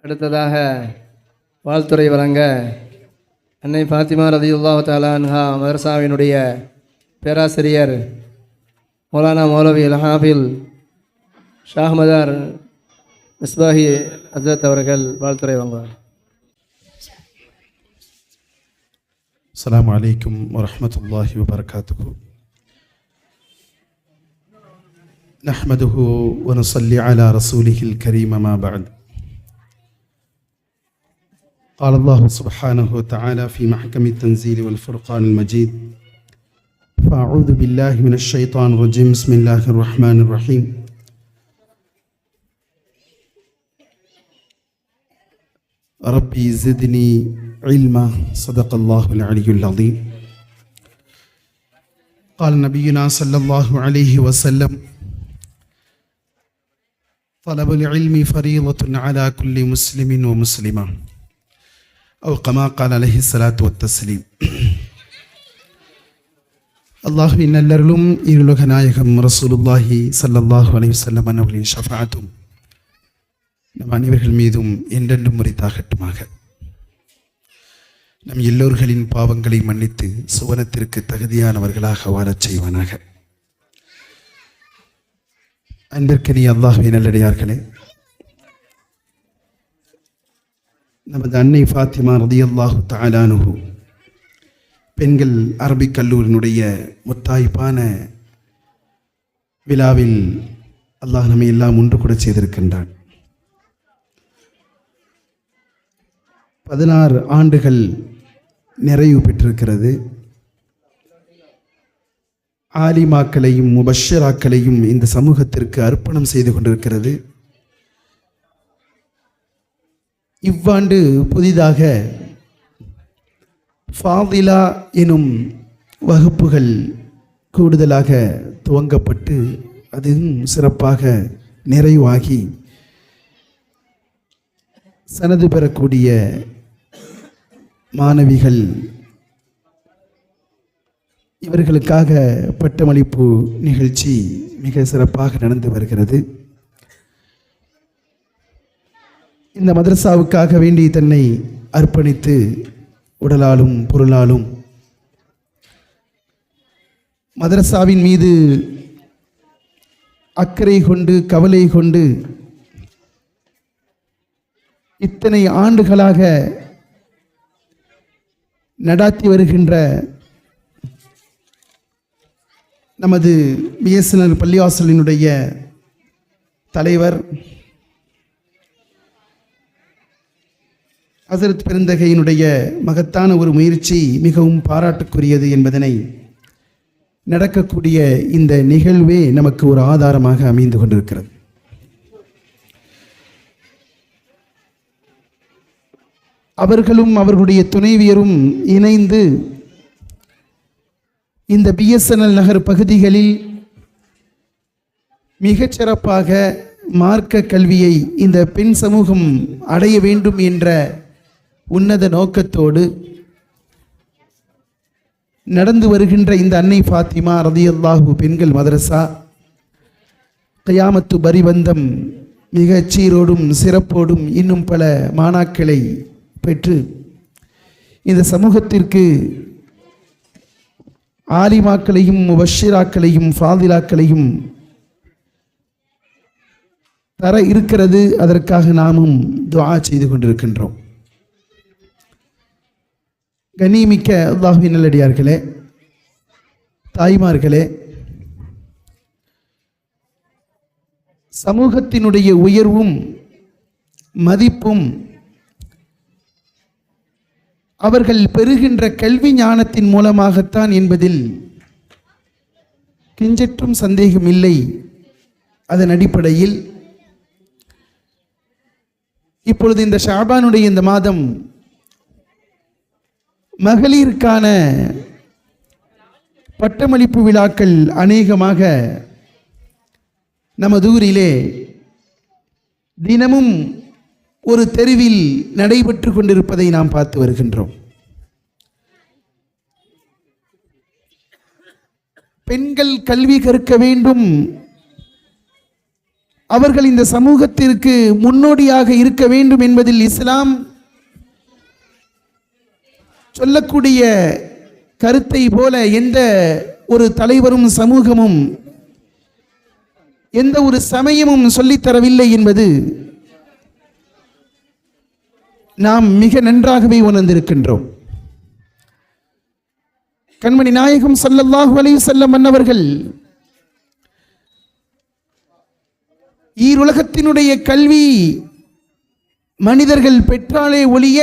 அடுத்ததாக வாழ்த்துறை வழங்க அன்னை ஃபாத்திமா ரலியல்லாஹு தஆலா அன்ஹா மதரசாவினுடைய பேராசிரியர் மௌலானா மௌலவி அல்-ஹாஃபில் ஷாஹ் மதார் மிஸ்பாஹி ஹஸ்ரத் அவர்கள் வாழ்த்துறை வழங்குவார். அஸ்ஸலாமு அலைக்கும் வரஹ்மத்துல்லாஹி வபரகாத்துஹு. நஹ்மதுஹு வ நுஸல்லி அலா ரசூலிஹில் கரீம் அம்மா பஅத். قال الله سبحانه وتعالى في محكم التنزيل والفرقان المجيد: فأعوذ بالله من الشيطان الرجيم. بسم الله الرحمن الرحيم. ربي زدني علما. صدق الله العلي العظيم. قال نبينا صلى الله عليه وسلم: طلب العلم فريضة على كل مسلم ومسلمة، أو كما قال عليه الصلاة والتسليم. அல்லாஹ்வின் நல்லருளும் இருளுக நாயகம் ரசூலுல்லாஹி ஸல்லல்லாஹு அலைஹி வஸல்லம் அவர்களின் ஷஃபாஅத்தும் நம் அனைவர்கள் மீதும் என்றென்றும் உரித்தாகட்டுமாக. நம் எல்லோர்களின் பாவங்களை மன்னித்து சுவனத்திற்கு தகுதியானவர்களாக வாழச் செய்வானாக. அன்பிற்கினிய அல்லாஹ்வின் நல்லடியார்களே, நமது அன்னை ஃபாத்திமா ரலியல்லாஹு தஆலா அன்ஹா பெண்கள் அரபிக் கல்லூரியினுடைய முத்தாய்ப்பான விழாவில் அல்லாஹ் நம்மை எல்லாம் ஒன்று கூட செய்திருக்கின்றான். 16 ஆண்டுகள் நிறைவு பெற்றிருக்கிறது. ஆலிமாக்களையும் முபஷ்ஷராக்களையும் இந்த சமூகத்திற்கு அர்ப்பணம் செய்து கொண்டிருக்கிறது. இவ்வாண்டு புதிதாக ஃபாதிலா எனும் வகுப்புகள் கூடுதலாக துவங்கப்பட்டு அதுவும் சிறப்பாக நிறைவாகி சனது பெறக்கூடிய மாணவிகள் இவர்களுக்காக பட்டமளிப்பு நிகழ்ச்சி மிக சிறப்பாக நடந்து வருகிறது. இந்த மதரசாவுக்காக வேண்டி தன்னை அர்ப்பணித்து உடலாலும் பொருளாலும் மதரசாவின் மீது அக்கறை கொண்டு கவலை கொண்டு இத்தனை ஆண்டுகளாக நடாத்தி வருகின்ற நமது பிஎஸ்என்எல் பள்ளிவாசலினுடைய தலைவர் ஹசரத் பெருந்தகையினுடைய மகத்தான ஒரு முயற்சி மிகவும் பாராட்டுக்குரியது என்பதனை நடக்கக்கூடிய இந்த நிகழ்வே நமக்கு ஒரு ஆதாரமாக அமைந்து கொண்டிருக்கிறது. அவர்களும் அவர்களுடைய துணைவியரும் இணைந்து இந்த பிஎஸ்என்எல் நகர் பகுதிகளில் மிகச்சிறப்பாக மார்க்க கல்வியை இந்த பெண் சமூகம் அடைய வேண்டும் என்ற உன்னத நோக்கத்தோடு நடந்து வருகின்ற இந்த அன்னை ஃபாத்திமா ரலியல்லாஹு பெண்கள் மதரசா கியாமத்து பரிபந்தம் மிக சீரோடும் சிறப்போடும் இன்னும் பல மாணாக்களை பெற்று இந்த சமூகத்திற்கு ஆலிமாக்களையும் முபஷ்ஷிராக்களையும் ஃபாதிலாக்களையும் தர இருக்கிறது. அதற்காக நாமும் துஆ செய்து கொண்டிருக்கின்றோம். கண்ணியமிக்க அல்லாஹ்வின் நல்லடியார்களே, தாய்மார்களே, சமூகத்தினுடைய உயர்வும் மதிப்பும் அவர்கள் பெறுகின்ற கல்வி ஞானத்தின் மூலமாகத்தான் என்பதில் கிஞ்சற்றும் சந்தேகம் இல்லை. அதன் அடிப்படையில் இப்பொழுது இந்த ஷாபானுடைய இந்த மாதம் மகளிருக்கான பட்டமளிப்பு விழாக்கள் அநேகமாக நமது ஊரிலே தினமும் ஒரு தெருவில் நடைபெற்று கொண்டிருப்பதை நாம் பார்த்து வருகின்றோம். பெண்கள் கல்வி கற்க வேண்டும் அவர்கள் இந்த சமூகத்திற்கு முன்னோடியாக இருக்க வேண்டும் என்பதில் இஸ்லாம் சொல்லக்கூடிய கருத்தை போல எந்த ஒரு தலைவரும் சமூகமும் எந்த ஒரு சமயமும் சொல்லித்தரவில்லை என்பது நாம் மிக நன்றாகவே உணர்ந்திருக்கின்றோம். கண்மணி நாயகம் ஸல்லல்லாஹு அலைஹி வஸல்லம் அன்னவர்கள் ஈருலகத்தினுடைய கல்வி மனிதர்கள் பெற்றாலே ஒழிய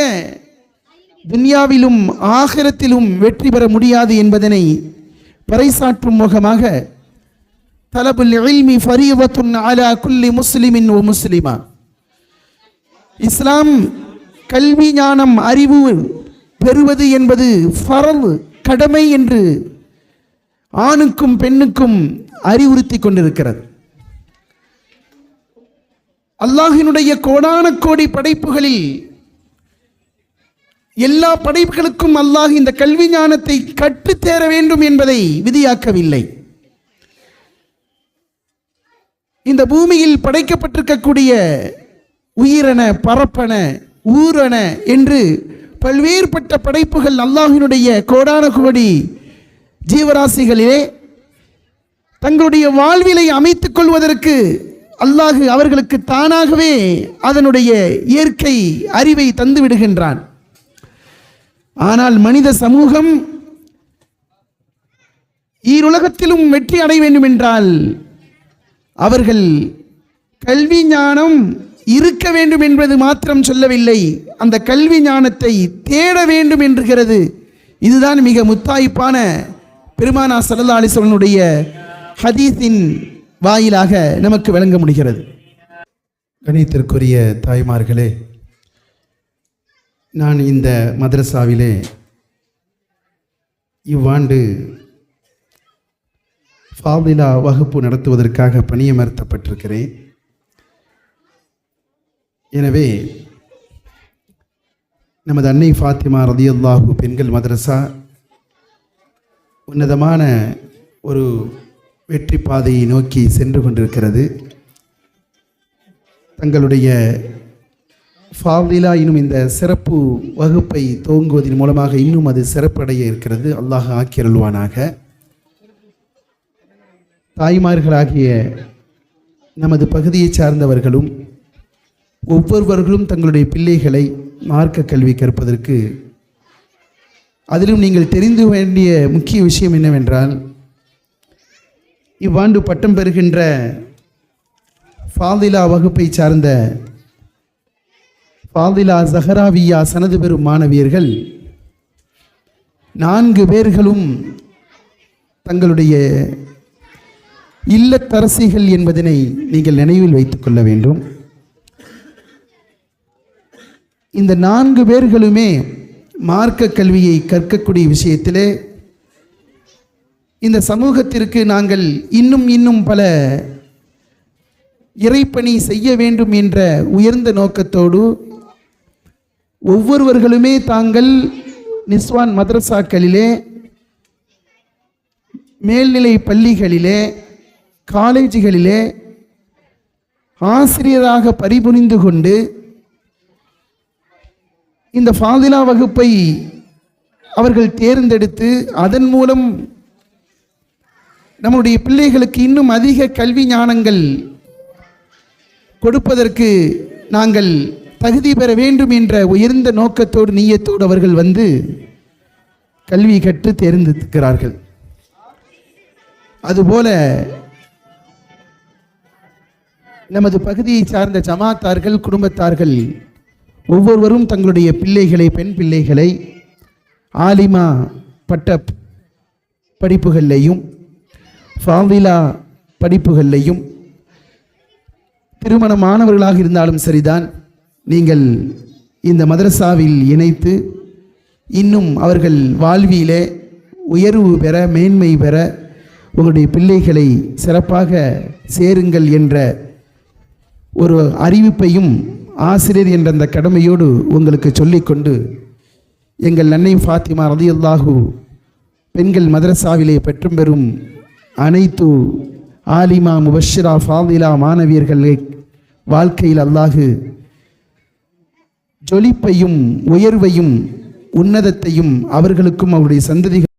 துன்யாவிலும் ஆகிரத்திலும் வெற்றி பெற முடியாது என்பதனை பறைசாற்றும் முகமாக தலபுல் இல்மி ஃபரீதத்துன் அலா குல்லி முஸ்லிமின் வ முஸ்லிமா, இஸ்லாம் கல்வி ஞானம் அறிவு பெறுவது என்பது ஃபர்ல் கடமை என்று ஆணுக்கும் பெண்ணுக்கும் அறிவுறுத்தி கொண்டிருக்கிறது. அல்லாஹ்வினுடைய கோடான கோடி படைப்புகளில் எல்லா படைப்புகளுக்கும் அல்லாஹ் இந்த கல்வி ஞானத்தை கற்றுத்தேர வேண்டும் என்பதை விதியாக்கவில்லை. இந்த பூமியில் படைக்கப்பட்டிருக்கக்கூடிய உயிரென பரப்பன ஊரென என்று பல்வேறுபட்ட படைப்புகள் அல்லாஹ்வினுடைய கோடான கோடி ஜீவராசிகளிலே தங்களுடைய வாழ்விலை அமைத்துக் கொள்வதற்கு அல்லாஹ் அவர்களுக்கு தானாகவே அதனுடைய இயற்கை அறிவை தந்து விடுகின்றான். ஆனால் மனித சமூகம் ஈருலகத்திலும் வெற்றி அடைய வேண்டும் என்றால் அவர்கள் கல்வி ஞானம் இருக்க வேண்டும் என்பது மாத்திரம் சொல்லவில்லை, அந்த கல்வி ஞானத்தை தேட வேண்டும் என்கிறது. இதுதான் மிக முத்தாய்ப்பான பெருமானார் ஸல்லல்லாஹு அலைஹி வஸல்லம் ஹதீஸின் வாயிலாக நமக்கு விளங்க முடிகிறது. கணித்திற்குரிய தாய்மார்களே, நான் இந்த மதரசாவிலே இவ்வாண்டு ஃபாதிலா வகுப்பு நடத்துவதற்காக பணியமர்த்தப்பட்டிருக்கிறேன். எனவே நமது அன்னை ஃபாத்திமா ரலியல்லாஹு பெண்கள் மதரசா உன்னதமான ஒரு வெற்றி பாதையை நோக்கி சென்று கொண்டிருக்கிறது. தங்களுடைய ஃபாதிலா இன்னும் இந்த சிறப்பு வகுப்பை துவங்குவதன் மூலமாக இன்னும் அது சிறப்படைய இருக்கிறது. அல்லாஹ் ஆக்கியருள்வானாக. தாய்மார்களாகிய நமது பகுதியை சார்ந்தவர்களும் ஒவ்வொருவர்களும் தங்களுடைய பிள்ளைகளை மார்க்க கல்வி கற்பதற்கு, அதிலும் நீங்கள் தெரிந்து வேண்டிய முக்கிய விஷயம் என்னவென்றால், இவ்வாண்டு பட்டம் பெறுகின்ற ஃபாதிலா வகுப்பை சார்ந்த ஃபாதிலா ஸஹராவியா சனது பெறும் மாணவியர்கள் 4 பேர்களும் தங்களுடைய இல்லத்தரசிகள் என்பதனை நீங்கள் நினைவில் வைத்துக் கொள்ள வேண்டும். இந்த 4 பேர்களுமே மார்க்க கல்வியை கற்கக்கூடிய விஷயத்திலே இந்த சமூகத்திற்கு நாங்கள் இன்னும் பல இறைப்பணி செய்ய வேண்டும் என்ற உயர்ந்த நோக்கத்தோடு ஒவ்வொருவர்களுமே தாங்கள் நிஸ்வான் மதரசாக்களிலே, மேல்நிலை பள்ளிகளிலே, காலேஜுகளிலே ஆசிரியராக பணிபுரிந்து கொண்டு இந்த ஃபாதிலா வகுப்பை அவர்கள் தேர்ந்தெடுத்து அதன் மூலம் நம்முடைய பிள்ளைகளுக்கு இன்னும் அதிக கல்வி ஞானங்கள் கொடுப்பதற்கு நாங்கள் தகுதி பெற வேண்டும் என்ற உயர்ந்த நோக்கத்தோடு நீயத்தோடு அவர்கள் வந்து கல்வி கற்று தேர்ந்தெடுக்கிறார்கள். அதுபோல நமது பகுதியை சார்ந்த ஜமாத்தார்கள், குடும்பத்தார்கள் ஒவ்வொருவரும் தங்களுடைய பிள்ளைகளை, பெண் பிள்ளைகளை ஆலிமா பட்ட படிப்புகளிலையும் ஃபாதிலா படிப்புகளிலையும், திருமணமானவர்களாக இருந்தாலும் சரிதான், நீங்கள் இந்த மதரசாவில் இணைத்து இன்னும் அவர்கள் வாழ்விலே உயர்வு பெற, மேன்மை பெற உங்களுடைய பிள்ளைகளை சிறப்பாக சேருங்கள் என்ற ஒரு அறிவிப்பையும் ஆசிரியர் என்ற அந்த கடமையோடு உங்களுக்கு சொல்லிக்கொண்டு, எங்கள் அன்னை ஃபாத்திமா ரலியல்லாஹு பெண்கள் மதரசாவிலே பெற்றும் பெறும் அனைத்து ஆலிமா முபஷிரா ஃபாதிலா மாணவியர்களை வாழ்க்கையில் அல்லாஹு ஜொலிப்பையும் உயர்வையும் உன்னதத்தையும் அவர்களுக்கும் அவருடைய சந்ததிகள்